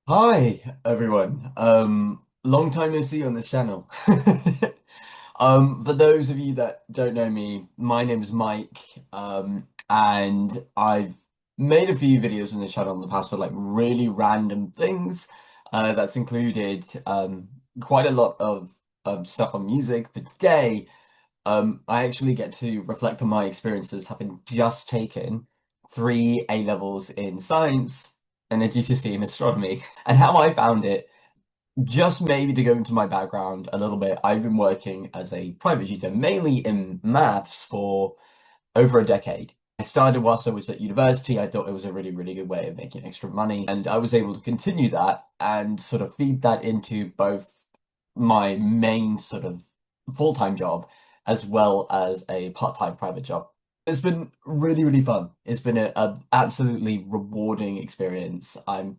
Hi everyone. Long time no see on this channel. For those of you that don't know me, my name is Mike, and I've made a few videos on this channel in the past for like really random things. That's included quite a lot of stuff on music, but today I actually get to reflect on my experiences having just taken three A levels in science and a GCSE in astronomy, and how I found it. Just maybe to go into my background a little bit, I've been working as a private tutor, mainly in maths, for over a decade. I started whilst I was at university. I thought it was a really, really good way of making extra money, and I was able to continue that and sort of feed that into both my main sort of full-time job as well as a part-time private job. It's been really, really fun. It's been a absolutely rewarding experience. I'm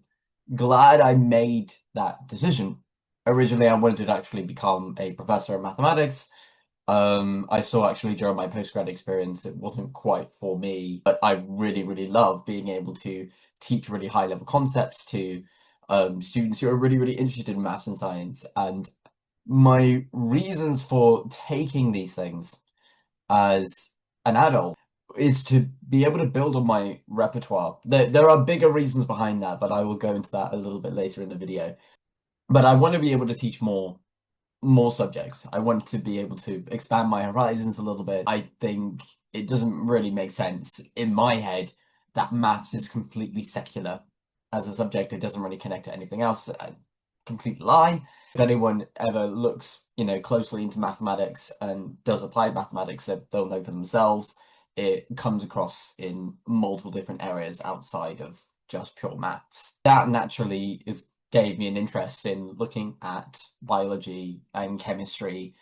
glad I made that decision. Originally, I wanted to actually become a professor of mathematics. I saw actually during my postgrad experience, it wasn't quite for me, but I really, really love being able to teach really high level concepts to students who are really, really interested in maths and science. And my reasons for taking these things as an adult is to be able to build on my repertoire. There are bigger reasons behind that, but I will go into that a little bit later in the video. But I want to be able to teach more subjects. I want to be able to expand my horizons a little bit. I think it doesn't really make sense in my head that maths is completely secular as a subject. It doesn't really connect to anything else. A complete lie. If anyone ever looks, closely into mathematics and does applied mathematics, they'll know for themselves. It comes across in multiple different areas outside of just pure maths. That naturally is gave me an interest in looking at biology and chemistry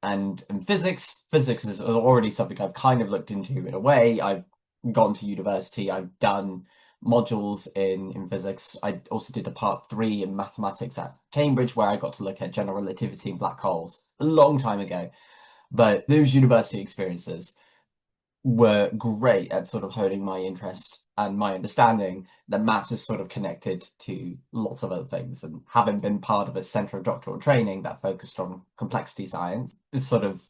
and physics. Physics is already something I've kind of looked into in a way. I've gone to university, I've done modules in physics. I also did a part 3 in mathematics at Cambridge where I got to look at general relativity and black holes a long time ago. But those university experiences were great at sort of honing my interest and my understanding that maths is sort of connected to lots of other things. And having been part of a centre of doctoral training that focused on complexity science, it sort of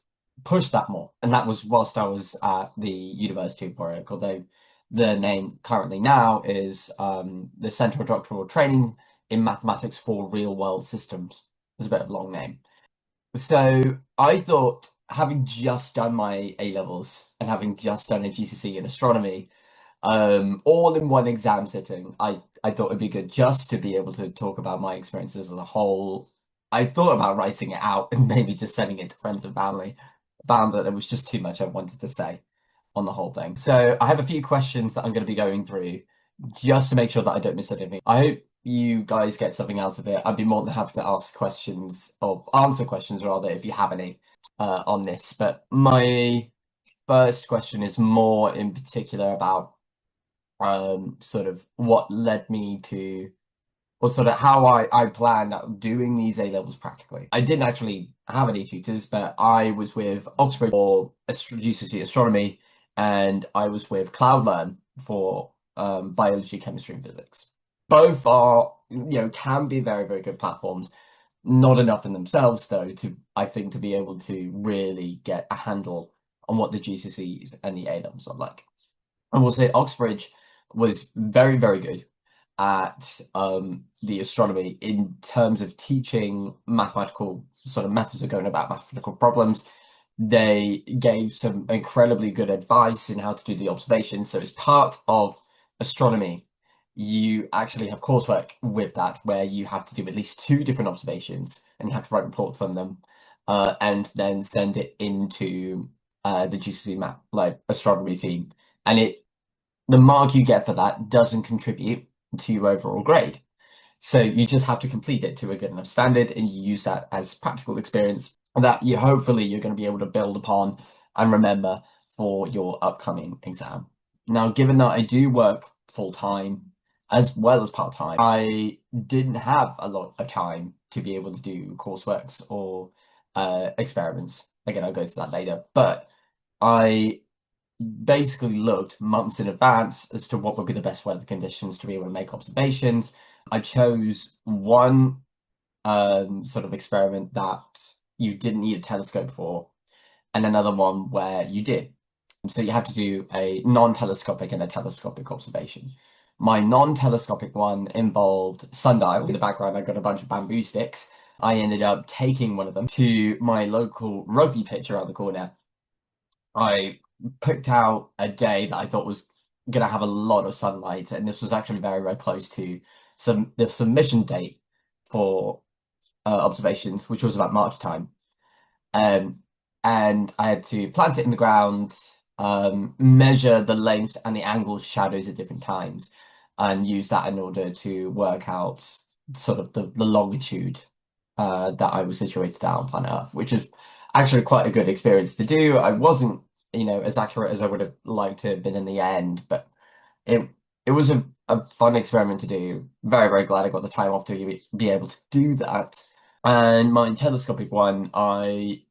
pushed that more. And that was whilst I was at the University of Warwick, although the name currently now is the Centre of Doctoral Training in Mathematics for Real World Systems. It's a bit of a long name. So I thought, having just done my A levels and having just done a GCSE in astronomy, all in one exam sitting, I thought it'd be good just to be able to talk about my experiences as a whole. I thought about writing it out and maybe just sending it to friends and family. Found that there was just too much I wanted to say on the whole thing. So I have a few questions that I'm going to be going through just to make sure that I don't miss anything. I hope you guys get something out of it. I'd be more than happy to ask questions or answer questions rather if you have any on this. But my first question is more in particular about sort of what led me to, or sort of how I planned out doing these A levels practically. I didn't actually have any tutors, but I was with Oxford for GCSE astronomy, and I was with CloudLearn for biology, chemistry, and physics. Both are, can be very, very good platforms. Not enough in themselves, though, to I think to be able to really get a handle on what the GCSEs and the A levels are like. I will say Oxbridge was very, very good at the astronomy in terms of teaching mathematical sort of methods of going about mathematical problems. They gave some incredibly good advice in how to do the observations. So as part of astronomy, you actually have coursework with that where you have to do at least two different observations and you have to write reports on them and then send it into the GCSE math like astronomy team. And the mark you get for that doesn't contribute to your overall grade. So you just have to complete it to a good enough standard and you use that as practical experience that you hopefully you're going to be able to build upon and remember for your upcoming exam. Now, given that I do work full time as well as part time, I didn't have a lot of time to be able to do courseworks or experiments. Again, I'll go to that later, but I basically looked months in advance as to what would be the best weather conditions to be able to make observations. I chose one sort of experiment that you didn't need a telescope for, and another one where you did. So you have to do a non-telescopic and a telescopic observation. My non-telescopic one involved sundial. In the background, I got a bunch of bamboo sticks. I ended up taking one of them to my local rugby pitch around the corner. I picked out a day that I thought was going to have a lot of sunlight, and this was actually very, very close to the submission date for observations, which was about March time. Um, and I had to plant it in the ground, measure the lengths and the angles, shadows at different times, and use that in order to work out sort of the longitude that I was situated at on planet Earth, which is actually quite a good experience to do. I wasn't, as accurate as I would have liked to have been in the end, but it it was a fun experiment to do. Very, very glad I got the time off to be able to do that. And my telescopic one, I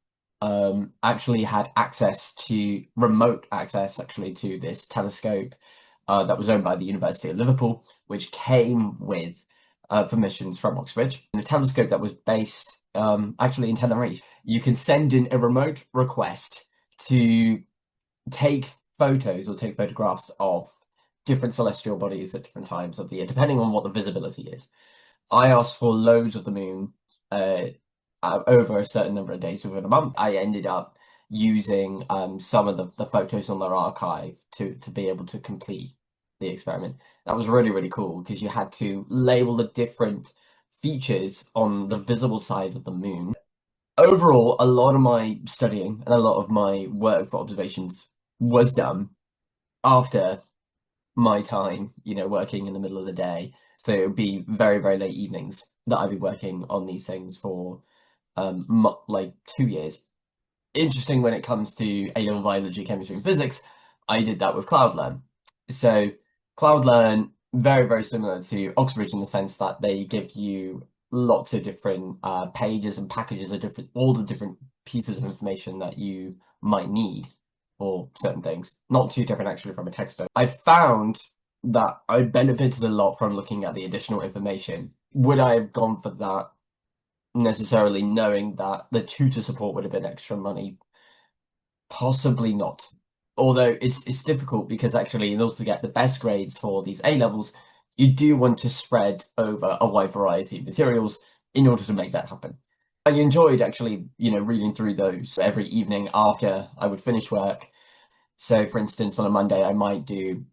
actually had access to remote access actually to this telescope that was owned by the University of Liverpool, which came with permissions from Oxford. And a telescope that was based actually in Tenerife. You can send in a remote request to take photos or take photographs of different celestial bodies at different times of the year, depending on what the visibility is. I asked for loads of the moon uh, over a certain number of days within a month. I ended up using some of the photos on their archive to be able to complete the experiment. That was really, really cool because you had to label the different features on the visible side of the moon. Overall, a lot of my studying and a lot of my work for observations was done after my time, working in the middle of the day. So it would be very, very late evenings that I'd be working on these things for like 2 years. Interesting when it comes to A-level biology, chemistry, and physics, I did that with CloudLearn. So CloudLearn, very, very similar to Oxbridge in the sense that they give you lots of different pages and packages of all the different pieces of information that you might need for certain things. Not too different actually from a textbook. I found that I benefited a lot from looking at the additional information. Would I have gone for that necessarily knowing that the tutor support would have been extra money? Possibly not. Although it's difficult because actually in order to get the best grades for these A levels, you do want to spread over a wide variety of materials in order to make that happen. I enjoyed actually, reading through those every evening after I would finish work. So for instance, on a Monday, I might do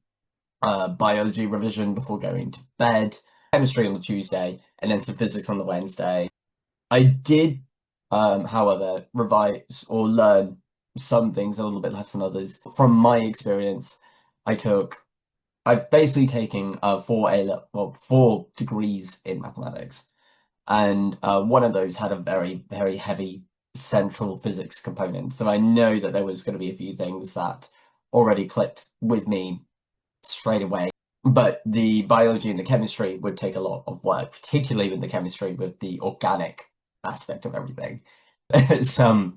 biology revision before going to bed, chemistry on the Tuesday, and then some physics on the Wednesday. I did, however, revise or learn some things a little bit less than others. From my experience, I've basically taken four degrees in mathematics, and one of those had a very, very heavy central physics component. So I know that there was going to be a few things that already clicked with me straight away. But the biology and the chemistry would take a lot of work, particularly with the chemistry with the organic aspect of everything. It's a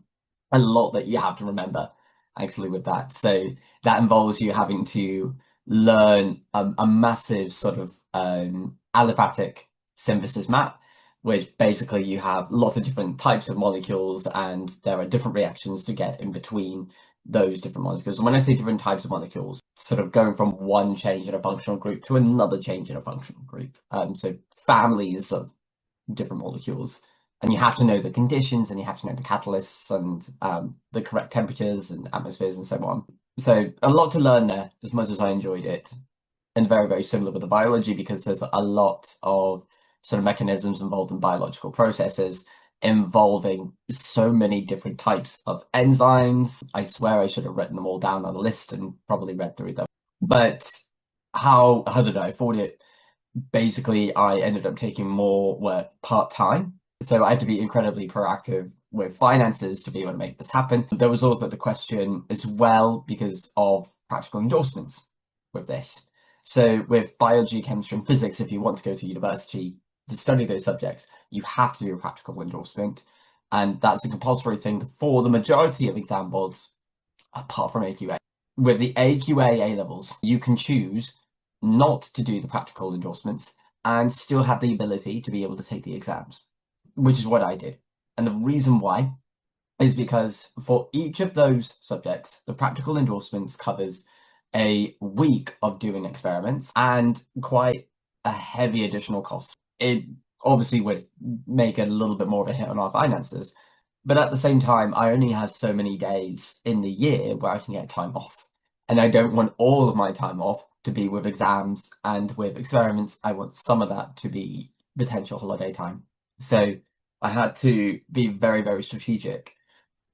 lot that you have to remember actually with that. So that involves you having to learn a massive sort of aliphatic synthesis map, which basically you have lots of different types of molecules and there are different reactions to get in between those different molecules. And when I say different types of molecules, sort of going from one change in a functional group to another change in a functional group. So families of different molecules. And you have to know the conditions and you have to know the catalysts and the correct temperatures and atmospheres and so on. So a lot to learn there, as much as I enjoyed it. And very, very similar with the biology because there's a lot of sort of mechanisms involved in biological processes involving so many different types of enzymes. I swear I should have written them all down on a list and probably read through them. But how did I afford it? Basically, I ended up taking more work part-time. So I had to be incredibly proactive with finances to be able to make this happen. There was also the question as well because of practical endorsements with this. So with biology, chemistry, and physics, if you want to go to university to study those subjects, you have to do a practical endorsement. And that's a compulsory thing for the majority of exam boards, apart from AQA. With the AQA A Levels, you can choose not to do the practical endorsements and still have the ability to be able to take the exams, which is what I did. And the reason why is because for each of those subjects, the practical endorsements covers a week of doing experiments and quite a heavy additional cost. It obviously would make a little bit more of a hit on our finances, but at the same time, I only have so many days in the year where I can get time off. And I don't want all of my time off to be with exams and with experiments. I want some of that to be potential holiday time. So I had to be very, very strategic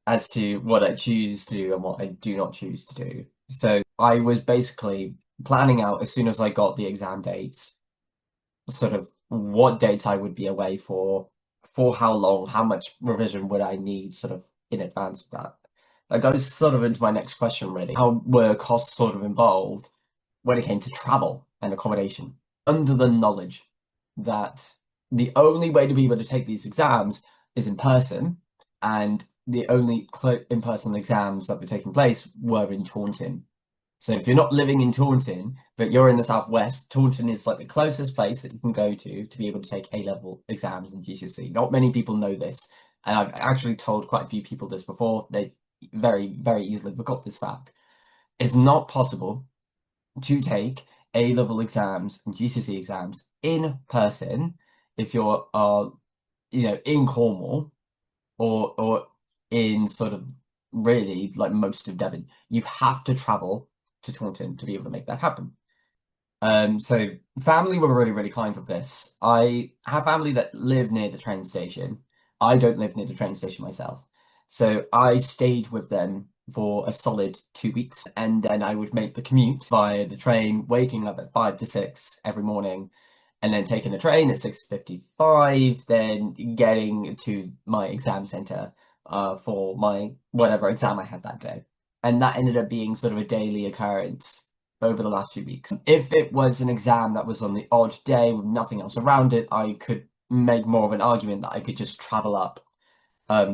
as to what I choose to do and what I do not choose to do. So I was basically planning out as soon as I got the exam dates, sort of what dates I would be away for how long, how much revision would I need sort of in advance of that. That goes sort of into my next question, really. How were costs sort of involved when it came to travel and accommodation? Under the knowledge that the only way to be able to take these exams is in person, and the only in-person exams that were taking place were in Taunton. So if you're not living in Taunton, but you're in the southwest, Taunton is like the closest place that you can go to be able to take A-level exams in GCSE. Not many people know this, and I've actually told quite a few people this before. They've very, very easily forgot this fact. It's not possible to take A-level exams and GCSE exams in person if you're in Cornwall or in sort of really like most of Devon. You have to travel to Taunton to be able to make that happen. So family were really, really kind with this. I have family that live near the train station. I don't live near the train station myself. So I stayed with them for a solid 2 weeks, and then I would make the commute via the train, waking up at 5 to 6 every morning, and then taking the train at 6:55, then getting to my exam center for my whatever exam I had that day. And that ended up being sort of a daily occurrence over the last few weeks. If it was an exam that was on the odd day with nothing else around it, I could make more of an argument that I could just travel up,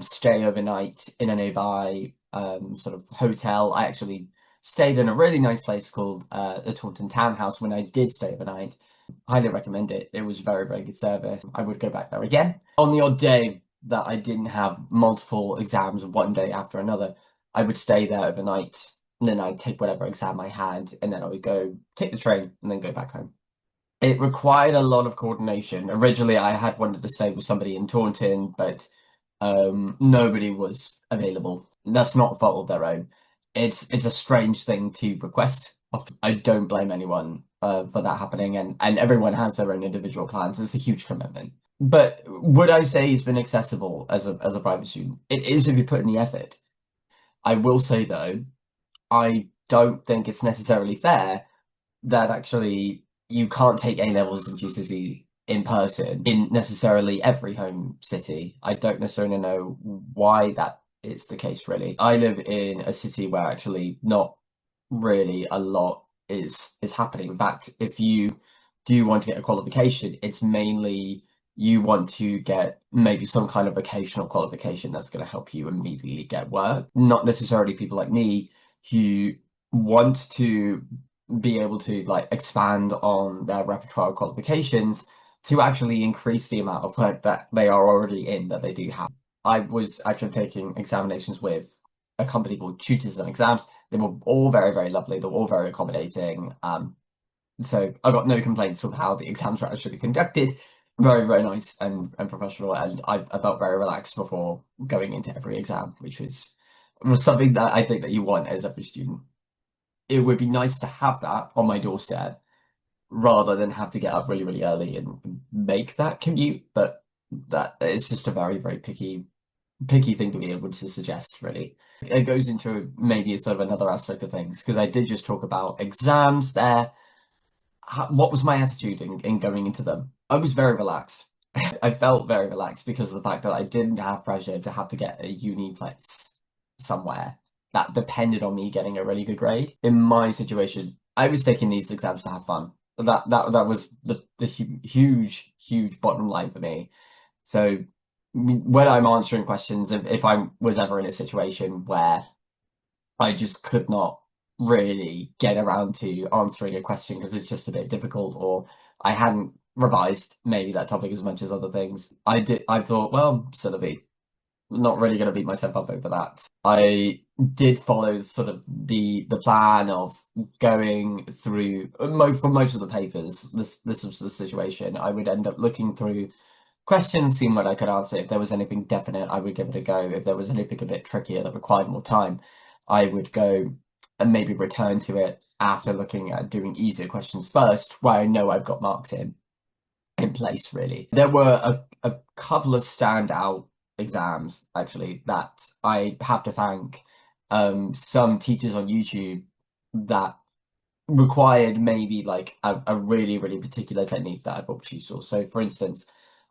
stay overnight in a nearby sort of hotel. I actually stayed in a really nice place called the Taunton Townhouse when I did stay overnight. Highly recommend it. It was very, very good service. I would go back there again. On the odd day that I didn't have multiple exams one day after another, I would stay there overnight, and then I'd take whatever exam I had, and then I would go take the train and then go back home. It required a lot of coordination. Originally, I had wanted to stay with somebody in Taunton, but nobody was available. That's not a fault of their own. It's a strange thing to request. I don't blame anyone for that happening, and everyone has their own individual plans. It's a huge commitment. But would I say it's been accessible as a private student? It is if you put in the effort. I will say though, I don't think it's necessarily fair that actually you can't take A levels and GCSE in person in necessarily every home city. I don't necessarily know why that is the case, really. I live in a city where actually not really a lot is happening. In fact, if you do want to get a qualification, it's mainly you want to get maybe some kind of vocational qualification that's going to help you immediately get work. Not necessarily people like me who want to be able to like expand on their repertoire of qualifications to actually increase the amount of work that they are already in that they do have. I was actually taking examinations with a company called Tutors and Exams. They were all very, very lovely. They were all very accommodating. So I got no complaints with how the exams were actually conducted. Very, very nice and professional. And I felt very relaxed before going into every exam, which was something that I think that you want as every student. It would be nice to have that on my doorstep rather than have to get up really, really early and make that commute. But that is just a very, very picky thing to be able to suggest, really. It goes into maybe sort of another aspect of things, because I did just talk about exams there. What was my attitude in going into them? I was very relaxed. I felt very relaxed because of the fact that I didn't have pressure to have to get a uni place somewhere that depended on me getting a really good grade. In my situation, I was taking these exams to have fun. That was the huge, huge bottom line for me. So when I'm answering questions, if I was ever in a situation where I just could not really get around to answering a question because it's just a bit difficult, or I hadn't revised maybe that topic as much as other things. I thought, well, Sylvie, not really going to beat myself up over that. I did follow sort of the plan of going through for most of the papers. This was the situation. I would end up looking through questions, seeing what I could answer. If there was anything definite, I would give it a go. If there was anything a bit trickier that required more time, I would go and maybe return to it after looking at doing easier questions first, where I know I've got marks in place, really. There were a couple of standout exams, actually, that I have to thank some teachers on YouTube that required maybe like a really, really particular technique that I thought was useful. So, for instance,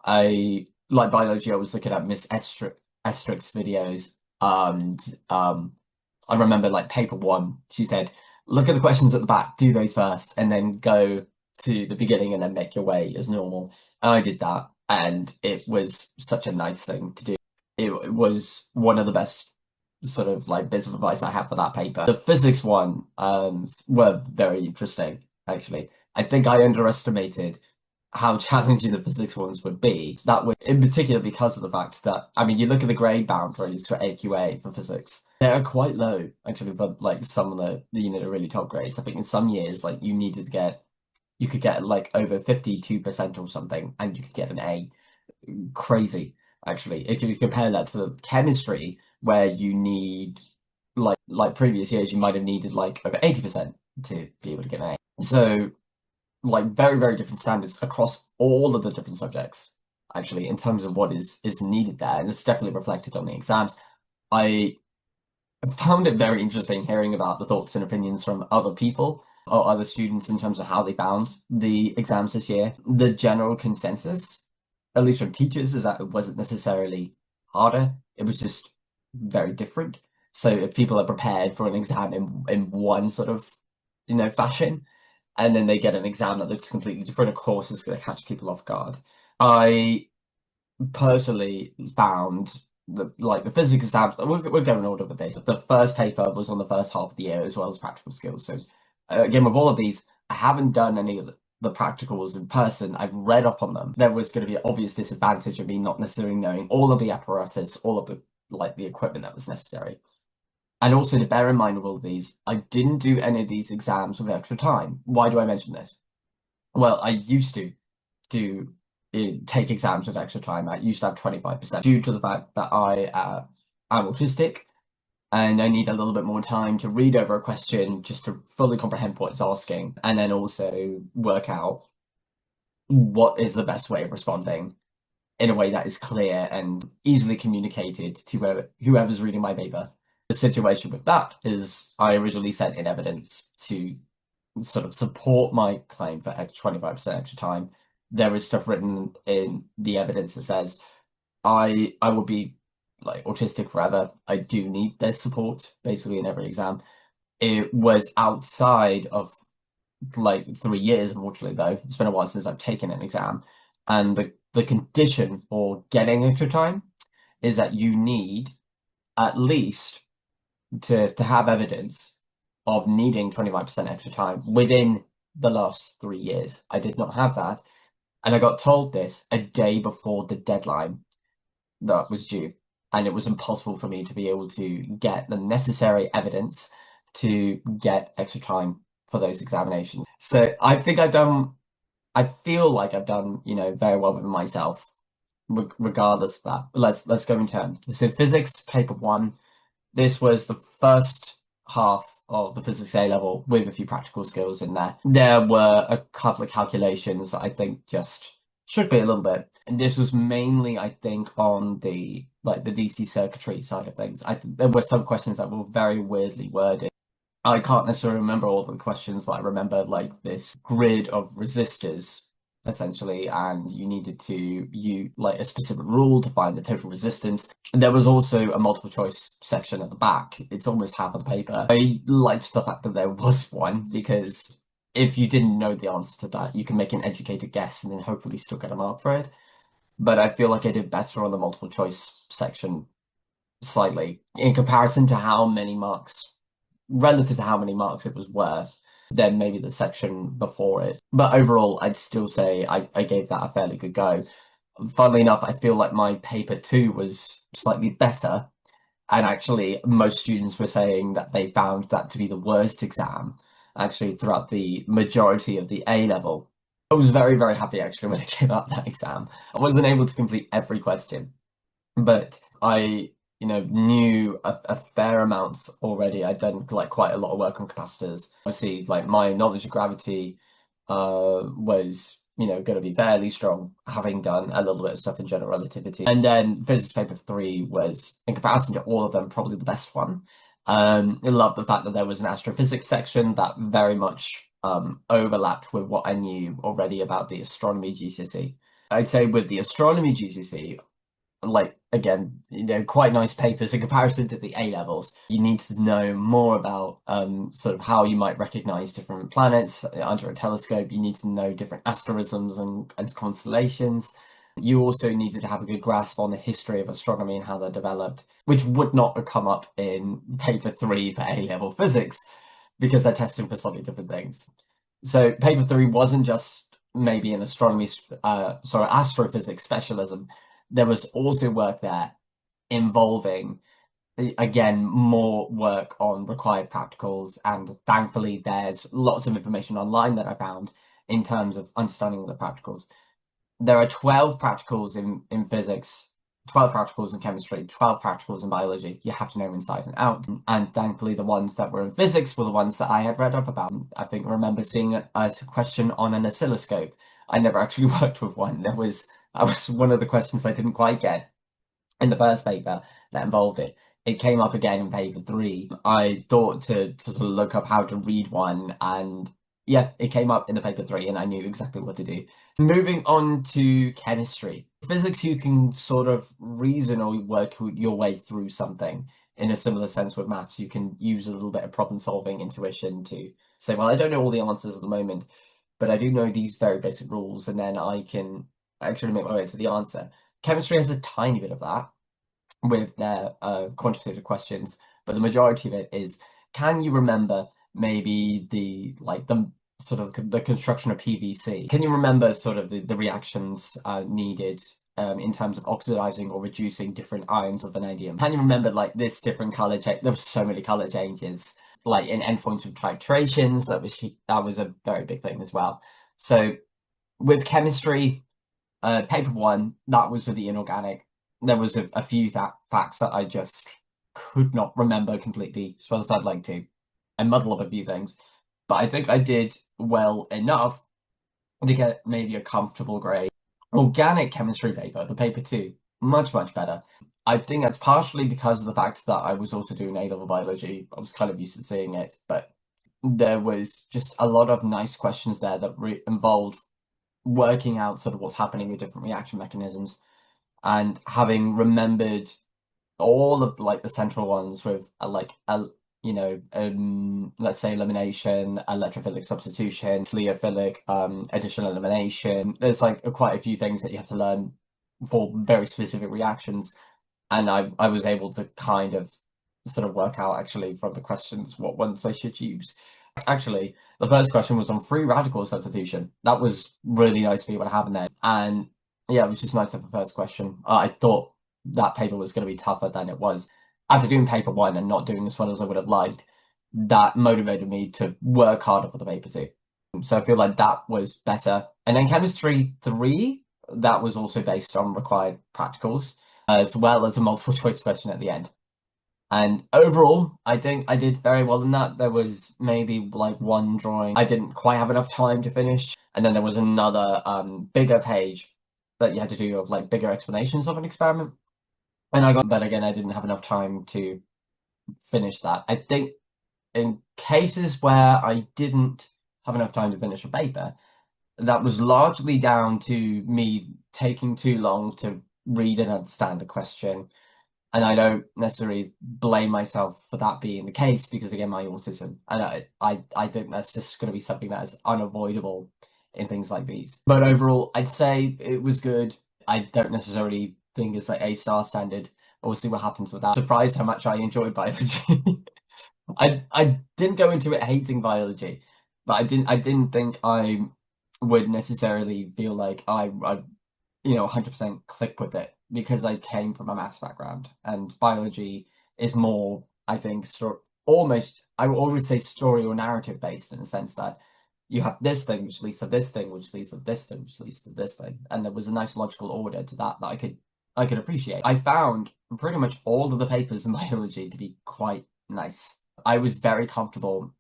I like biology, I was looking at Miss Estrick's videos, and I remember like paper one, she said, look at the questions at the back, do those first, and then go to the beginning and then make your way as normal. And I did that, and it was such a nice thing to do. It was one of the best sort of like bits of advice I have for that paper. The physics one were very interesting, actually. I think I underestimated how challenging the physics ones would be. That would, in particular, because of the fact that, I mean, you look at the grade boundaries for AQA for physics, they're quite low, actually, for like some of the really top grades. I think in some years, like you could get like over 52% or something, and you could get an A. Crazy, actually. If you compare that to chemistry, where you need like previous years, you might have needed like over 80% to be able to get an A. So like very, very different standards across all of the different subjects, actually, in terms of what is needed there. And it's definitely reflected on the exams. I found it very interesting hearing about the thoughts and opinions from other people or other students in terms of how they found the exams this year. The general consensus, at least from teachers, is that it wasn't necessarily harder. It was just very different. So if people are prepared for an exam in one sort of, fashion, and then they get an exam that looks completely different, of course, it's going to catch people off guard. I personally found the physics exams, we're going order with this. The first paper was on the first half of the year as well as practical skills. So again, with all of these, I haven't done any of the practicals in person. I've read up on them. There was going to be an obvious disadvantage of me not necessarily knowing all of the apparatus, all of the equipment that was necessary. And also to bear in mind with all of these, I didn't do any of these exams with extra time. Why do I mention this? Well, I used to do take exams with extra time. I used to have 25% due to the fact that I am autistic and I need a little bit more time to read over a question just to fully comprehend what it's asking, and then also work out what is the best way of responding in a way that is clear and easily communicated to whoever's reading my paper. The situation with that is I originally sent in evidence to sort of support my claim for 25% extra time. There is stuff written in the evidence that says I will be like autistic forever. I do need their support basically in every exam. It was outside of like 3 years, unfortunately, though. It's been a while since I've taken an exam. And the condition for getting extra time is that you need at least to have evidence of needing 25% extra time within the last 3 years. I did not have that. And I got told this a day before the deadline that was due. And it was impossible for me to be able to get the necessary evidence to get extra time for those examinations. So I feel like I've done, very well with myself, regardless of that. But let's go in turn. So physics, paper one. This was the first half of the physics A level with a few practical skills in there. There were a couple of calculations that I think just should be a little bit. And this was mainly, I think, on the DC circuitry side of things. There were some questions that were very weirdly worded. I can't necessarily remember all the questions, but I remember like this grid of resistors essentially, and you needed to use like a specific rule to find the total resistance. And there was also a multiple choice section at the back. It's almost half of the paper. I liked the fact that there was one because if you didn't know the answer to that, you can make an educated guess and then hopefully still get a mark for it. But I feel like I did better on the multiple choice section slightly in comparison to how many marks, relative to how many marks it was worth. than maybe the section before it. But overall, I'd still say I gave that a fairly good go. Funnily enough, I feel like my paper two was slightly better. And actually, most students were saying that they found that to be the worst exam, actually, throughout the majority of the A level. I was very, very happy actually when it came out that exam. I wasn't able to complete every question, but I, knew a fair amount already. I'd done like quite a lot of work on capacitors. Obviously, like my knowledge of gravity was, going to be fairly strong, having done a little bit of stuff in general relativity. And then physics paper three was, in comparison to all of them, probably the best one. I love the fact that there was an astrophysics section that very much overlapped with what I knew already about the astronomy GCSE. I'd say with the astronomy GCSE, like again, quite nice papers in comparison to the A levels. You need to know more about sort of how you might recognize different planets under a telescope. You need to know different asterisms and constellations. You also needed to have a good grasp on the history of astronomy and how they're developed, which would not have come up in paper three for A level physics because they're testing for slightly different things. So paper three wasn't just maybe an astronomy, astrophysics specialism. There was also work there involving, again, more work on required practicals, and thankfully there's lots of information online that I found in terms of understanding the practicals. There are 12 practicals in physics, 12 practicals in chemistry, 12 practicals in biology. You have to know inside and out. And thankfully, the ones that were in physics were the ones that I had read up about. I think I remember seeing a question on an oscilloscope. I never actually worked with one. That was one of the questions I didn't quite get in the first paper that involved it. It came up again in paper three. I thought to sort of look up how to read one, and yeah, it came up in the paper three, and I knew exactly what to do. Moving on to chemistry. Physics, you can sort of reason or work your way through something in a similar sense with maths. You can use a little bit of problem solving intuition to say, well, I don't know all the answers at the moment, but I do know these very basic rules, and then I can actually make my way to the answer. Chemistry has a tiny bit of that with their quantitative questions, but the majority of it is, can you remember maybe the sort of the construction of PVC? Can you remember sort of the reactions needed in terms of oxidizing or reducing different ions of vanadium? Can you remember like this different color change? There were so many color changes, like in endpoints of titrations. That was a very big thing as well. So with chemistry, paper one, that was for the inorganic. There was a few facts that I just could not remember completely, as well as I'd like to. I muddle up a few things, but I think I did well enough to get maybe a comfortable grade. Organic chemistry paper, the paper two, much, much better. I think that's partially because of the fact that I was also doing A-level biology. I was kind of used to seeing it, but there was just a lot of nice questions there that involved working out sort of what's happening with different reaction mechanisms, and having remembered all of like the central ones with let's say elimination, electrophilic substitution, nucleophilic additional elimination. There's like quite a few things that you have to learn for very specific reactions, and I was able to kind of sort of work out actually from the questions what ones I should use. Actually, the first question was on free radical substitution. That was really nice to be able to have in there. And yeah, it was just nice to have the first question. I thought that paper was going to be tougher than it was. After doing paper one and not doing as well as I would have liked, that motivated me to work harder for the paper two. So I feel like that was better. And then chemistry three, that was also based on required practicals, as well as a multiple choice question at the end. And overall, I think I did very well in that. There was maybe like one drawing I didn't quite have enough time to finish, and then there was another bigger page that you had to do of like bigger explanations of an experiment. And but again, I didn't have enough time to finish that. I think in cases where I didn't have enough time to finish a paper, that was largely down to me taking too long to read and understand a question. And I don't necessarily blame myself for that being the case because, again, my autism. And I think that's just going to be something that is unavoidable in things like these. But overall, I'd say it was good. I don't necessarily think it's like A-star standard. We'll see what happens with that. Surprised how much I enjoyed biology. I didn't go into it hating biology, but I didn't think I would necessarily feel like I 100% click with it because I came from a maths background and biology is more, I think, almost, I would always say story or narrative based in the sense that you have this thing which leads to this thing, which leads to this thing, which leads to this thing. And there was a nice logical order to that I could appreciate. I found pretty much all of the papers in biology to be quite nice. I was very comfortable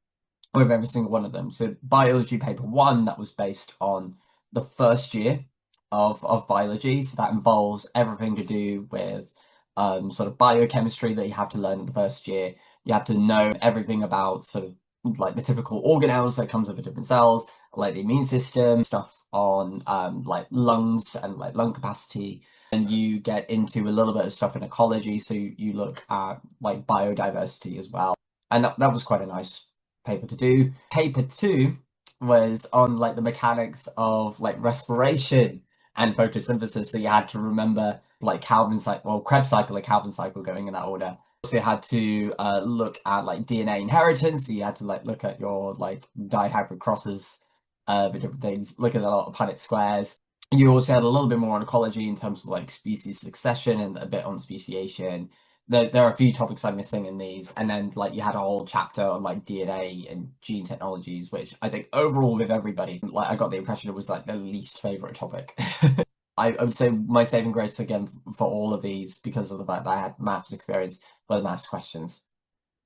with every single one of them. So biology paper one, that was based on the first year of biology. So that involves everything to do with sort of biochemistry that you have to learn in the first year. You have to know everything about sort of like the typical organelles that comes with the different cells, like the immune system, stuff on like lungs and like lung capacity. And you get into a little bit of stuff in ecology, so you look at like biodiversity as well. And that was quite a nice paper to do. Paper two was on like the mechanics of like respiration and photosynthesis. So you had to remember like Calvin's cycle, well, Krebs cycle and Calvin cycle going in that order. So you had to look at like DNA inheritance. So you had to like look at your like dihybrid crosses, the different things, look at a lot of Punnett squares. You also had a little bit more on ecology in terms of like species succession and a bit on speciation. There are a few topics I'm missing in these, and then like you had a whole chapter on like DNA and gene technologies, which I think overall with everybody, like I got the impression it was like the least favorite topic. I would say my saving grace again for all of these, because of the fact that I had maths experience, were the maths questions.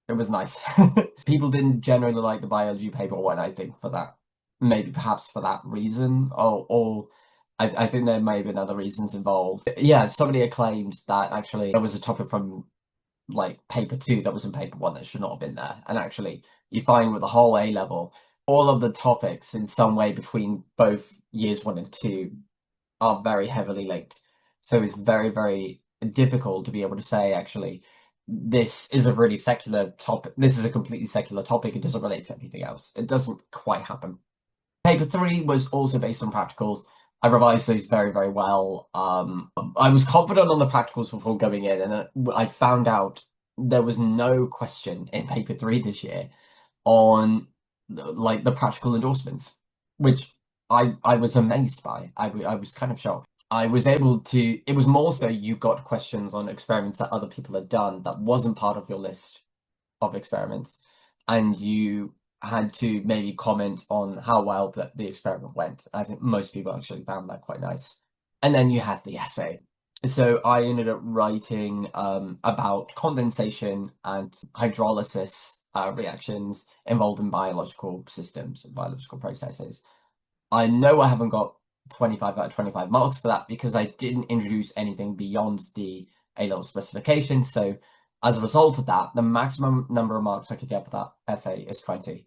It was nice. People didn't generally like the biology paper one, I think, for that. Maybe perhaps for that reason, or I think there may have been other reasons involved. Yeah, somebody had claimed that actually there was a topic from like paper two that was in paper one that should not have been there. And actually, you find with the whole A level, all of the topics in some way between both years one and two are very heavily linked. So it's very, very difficult to be able to say, actually, this is a really secular topic. This is a completely secular topic. It doesn't relate to anything else. It doesn't quite happen. Paper three was also based on practicals. I revised those very, very well. I was confident on the practicals before going in, and I found out there was no question in paper three this year on like the practical endorsements, which I was amazed by. I was kind of shocked. I was able to. It was more so you got questions on experiments that other people had done that wasn't part of your list of experiments, and you had to maybe comment on how well the experiment went. I think most people actually found that quite nice. And then you had the essay. So I ended up writing about condensation and hydrolysis reactions involved in biological systems and biological processes. I know I haven't got 25 out of 25 marks for that because I didn't introduce anything beyond the A-level specification. So as a result of that, the maximum number of marks I could get for that essay is 20.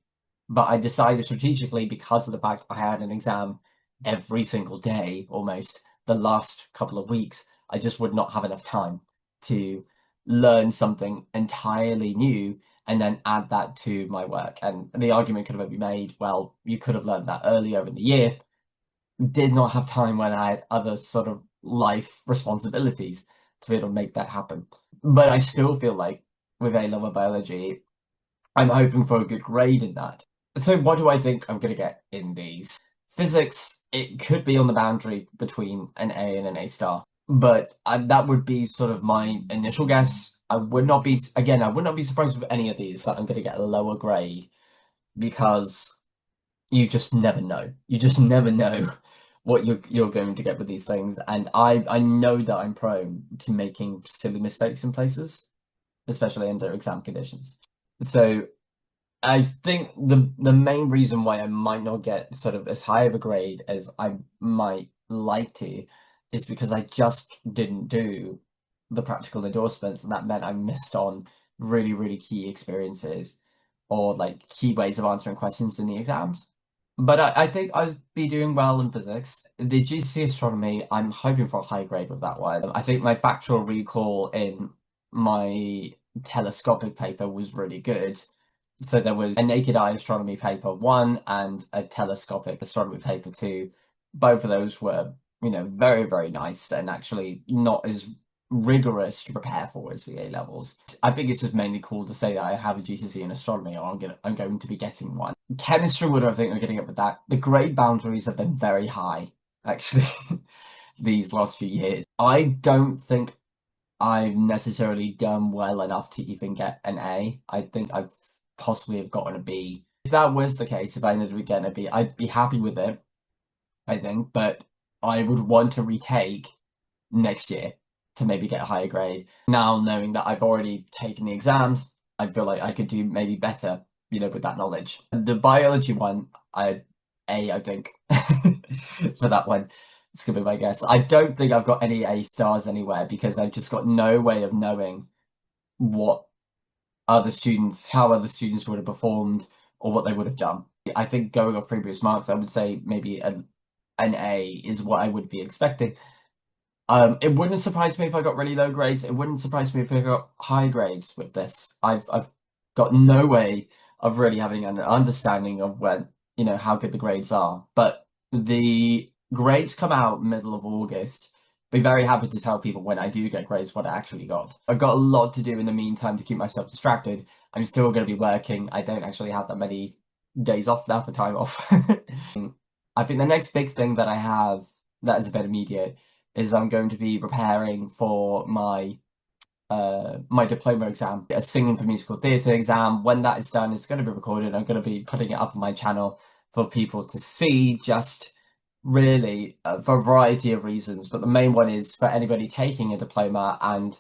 But I decided strategically, because of the fact I had an exam every single day almost the last couple of weeks, I just would not have enough time to learn something entirely new and then add that to my work. And the argument could have been made, well, you could have learned that earlier in the year. Did not have time when I had other sort of life responsibilities to be able to make that happen. But I still feel like with A-level biology, I'm hoping for a good grade in that. So what do I think I'm going to get in these? Physics, it could be on the boundary between an A and an A star, but that would be sort of my initial guess. I would not be, again, I would not be surprised with any of these that I'm going to get a lower grade because you just never know. You just never know what you're going to get with these things. And I know that I'm prone to making silly mistakes in places, especially under exam conditions. So I think the main reason why I might not get sort of as high of a grade as I might like to is because I just didn't do the practical endorsements, and that meant I missed on really, really key experiences or like key ways of answering questions in the exams. But I think I'd be doing well in physics. The GCSE astronomy, I'm hoping for a high grade with that one. I think my factual recall in my telescopic paper was really good. So there was a naked eye astronomy paper one and a telescopic astronomy paper two. Both of those were, very, very nice and actually not as rigorous to prepare for as the A levels. I think it's just mainly cool to say that I have a GCSE in astronomy, or I'm going to be getting one. Chemistry would I think I'm getting up with that. The grade boundaries have been very high, actually, these last few years. I don't think I've necessarily done well enough to even get an A. I think I've possibly have gotten a B. If that was the case, if I ended up getting a B, I'd be happy with it, I think, but I would want to retake next year to maybe get a higher grade. Now, knowing that I've already taken the exams, I feel like I could do maybe better, with that knowledge. The biology one, I think, for that one. It's gonna be my guess. I don't think I've got any A stars anywhere because I've just got no way of knowing what how other students would have performed or what they would have done. I think going off previous marks, I would say maybe an A is what I would be expecting. It wouldn't surprise me if I got really low grades. It wouldn't surprise me if I got high grades with this. I've got no way of really having an understanding of how good the grades are. But the grades come out middle of August. Be very happy to tell people when I do get grades what I actually got. I've got a lot to do in the meantime to keep myself distracted. I'm still going to be working. I don't actually have that many days off now for time off. I think the next big thing that I have that is a bit immediate is I'm going to be preparing for my diploma exam, a singing for musical theatre exam. When that is done, it's going to be recorded. I'm going to be putting it up on my channel for people to see, just really for a variety of reasons. But the main one is for anybody taking a diploma and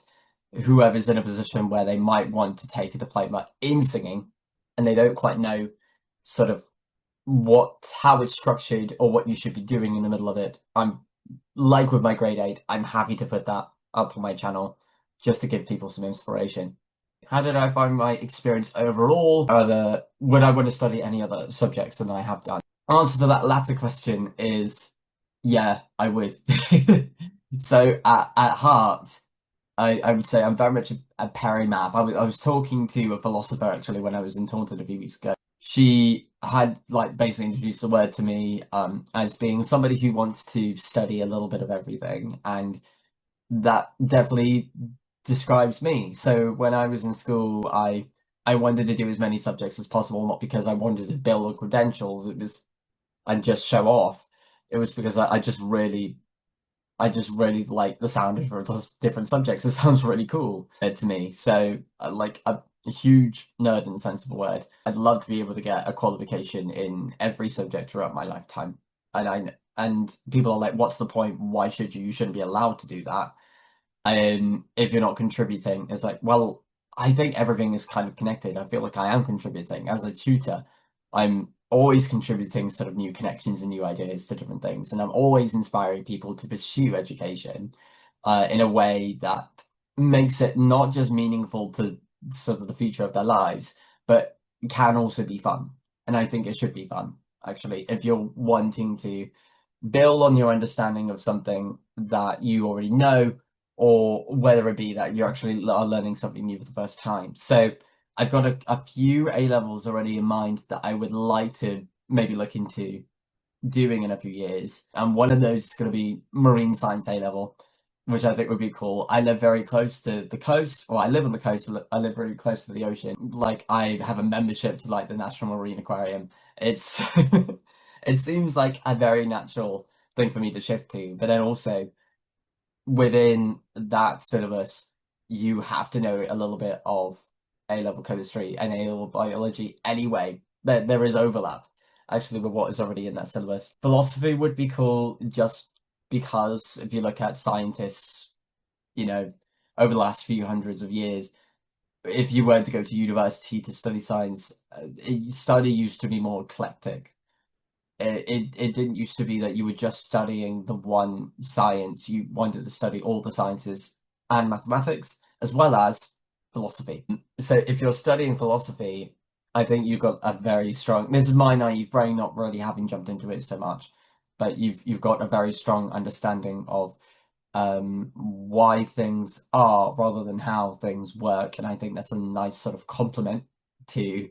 whoever's in a position where they might want to take a diploma in singing and they don't quite know sort of how it's structured or what you should be doing in the middle of it. I'm like with my grade 8, I'm happy to put that up on my channel just to give people some inspiration. How did I find my experience overall? Would I want to study any other subjects than I have done? Answer to that latter question is yeah, I would. So at heart, I would say I'm very much a perimath. I was talking to a philosopher actually when I was in Taunton a few weeks ago. She had like basically introduced the word to me as being somebody who wants to study a little bit of everything, and that definitely describes me. So when I was in school, I wanted to do as many subjects as possible, not because I wanted to build credentials, it was and just show off. It was because I just really like the sound of different subjects. It sounds really cool to me. So, like a huge nerd in the sense of the word. I'd love to be able to get a qualification in every subject throughout my lifetime. And people are like, "What's the point? Why should you? You shouldn't be allowed to do that." If you're not contributing, it's like, well, I think everything is kind of connected. I feel like I am contributing as a tutor. I'm always contributing sort of new connections and new ideas to different things, and I'm always inspiring people to pursue education in a way that makes it not just meaningful to sort of the future of their lives, but can also be fun. And I think it should be fun, actually, if you're wanting to build on your understanding of something that you already know, or whether it be that you actually are learning something new for the first time. So I've got a few A levels already in mind that I would like to maybe look into doing in a few years. And one of those is going to be marine science A level, which I think would be cool. I live very close to the coast, or I live on the coast. I live really close to the ocean. Like I have a membership to like the National Marine Aquarium. It's it seems like a very natural thing for me to shift to, but then also within that syllabus, you have to know a little bit of A level chemistry and A level biology anyway. There is overlap actually with what is already in that syllabus. Philosophy would be cool just because if you look at scientists, you know, over the last few hundreds of years, if you were to go to university to study science, study used to be more eclectic. It didn't used to be that you were just studying the one science. You wanted to study all the sciences and mathematics as well as philosophy. So if you're studying philosophy, I think you've got a very strong. This is my naive brain, not really having jumped into it so much, but you've got a very strong understanding of why things are rather than how things work, and I think that's a nice sort of complement to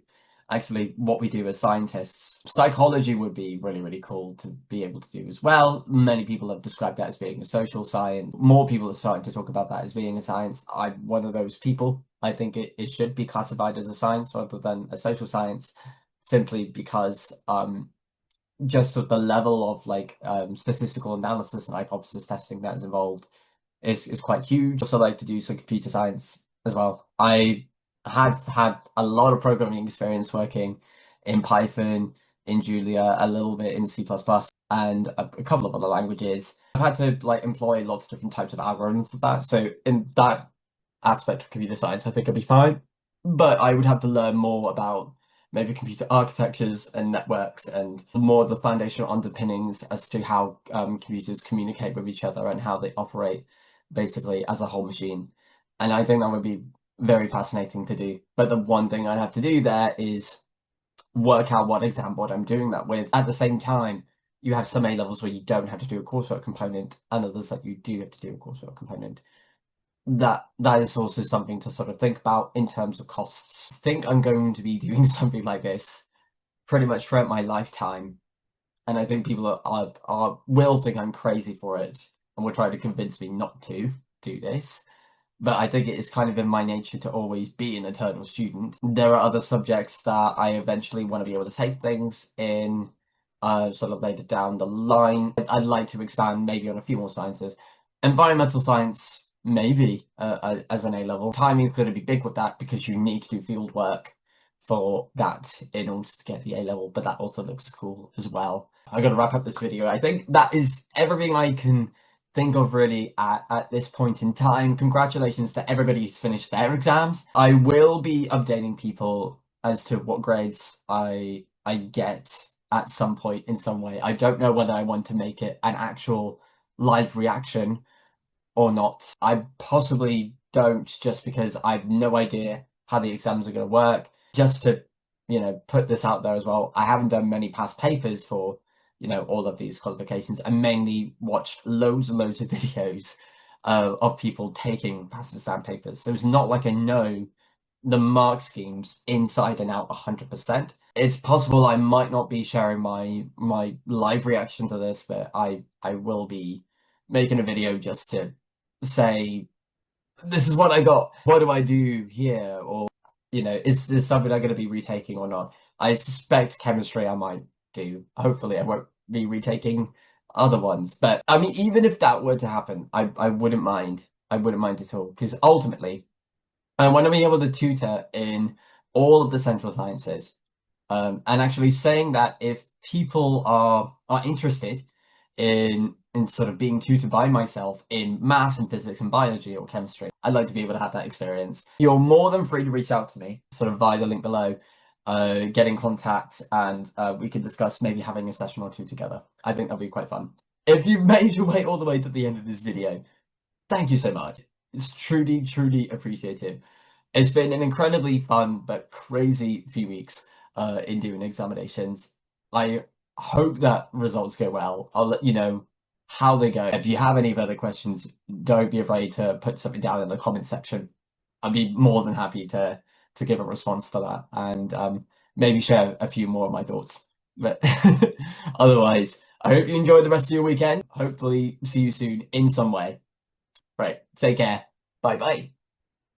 actually what we do as scientists. Psychology would be really, really cool to be able to do as well. Many people have described that as being a social science. More people are starting to talk about that as being a science. I'm one of those people. I think it should be classified as a science rather than a social science, simply because just with the level of like statistical analysis and hypothesis testing that is involved is quite huge. Also like to do some computer science as well. I have had a lot of programming experience working in Python, in Julia, a little bit in C++, and a couple of other languages. I've had to like employ lots of different types of algorithms of that. So in that aspect of computer science, I think I'd be fine. But I would have to learn more about maybe computer architectures and networks and more of the foundational underpinnings as to how computers communicate with each other and how they operate basically as a whole machine. And I think that would be very fascinating to do. But the one thing I'd have to do there is work out what exam board I'm doing that with. At the same time, you have some A levels where you don't have to do a coursework component and others that you do have to do a coursework component. That is also something to sort of think about in terms of costs. I think I'm going to be doing something like this pretty much throughout my lifetime, and I think people will think I'm crazy for it and will try to convince me not to do this. But I think it is kind of in my nature to always be an eternal student. There are other subjects that I eventually want to be able to take things in, sort of later down the line. I'd like to expand maybe on a few more sciences. Environmental science, maybe, as an A level. Timing is going to be big with that because you need to do field work for that in order to get the A level, but that also looks cool as well. I got to wrap up this video. I think that is everything I can think of really at this point in time. Congratulations to everybody who's finished their exams. I will be updating people as to what grades I get at some point in some way. I don't know whether I want to make it an actual live reaction or not. I possibly don't, just because I have no idea how the exams are going to work. Just to, put this out there as well, I haven't done many past papers for, all of these qualifications. I mainly watched loads and loads of videos of people taking past exam papers. So it's not like I know the mark schemes inside and out 100%. It's possible I might not be sharing my live reaction to this, but I will be making a video just to say, this is what I got. What do I do here? Or, is this something I'm going to be retaking or not? I suspect chemistry I might do. Hopefully I won't be retaking other ones. But I mean, even if that were to happen, I wouldn't mind. I wouldn't mind at all. Because ultimately, I want to be able to tutor in all of the central sciences. And actually saying that if people are interested in sort of being tutored by myself in maths and physics and biology or chemistry, I'd like to be able to have that experience. You're more than free to reach out to me, sort of via the link below, get in contact, and we could discuss maybe having a session or two together. I think that'll be quite fun. If you've made your way all the way to the end of this video, thank you so much. It's truly, truly appreciative. It's been an incredibly fun but crazy few weeks in doing examinations. I hope that results go well. I'll let you know how they go. If you have any further questions, don't be afraid to put something down in the comment section. I'd be more than happy to give a response to that and maybe share a few more of my thoughts. But otherwise, I hope you enjoy the rest of your weekend. Hopefully see you soon in some way. Right, take care. Bye bye.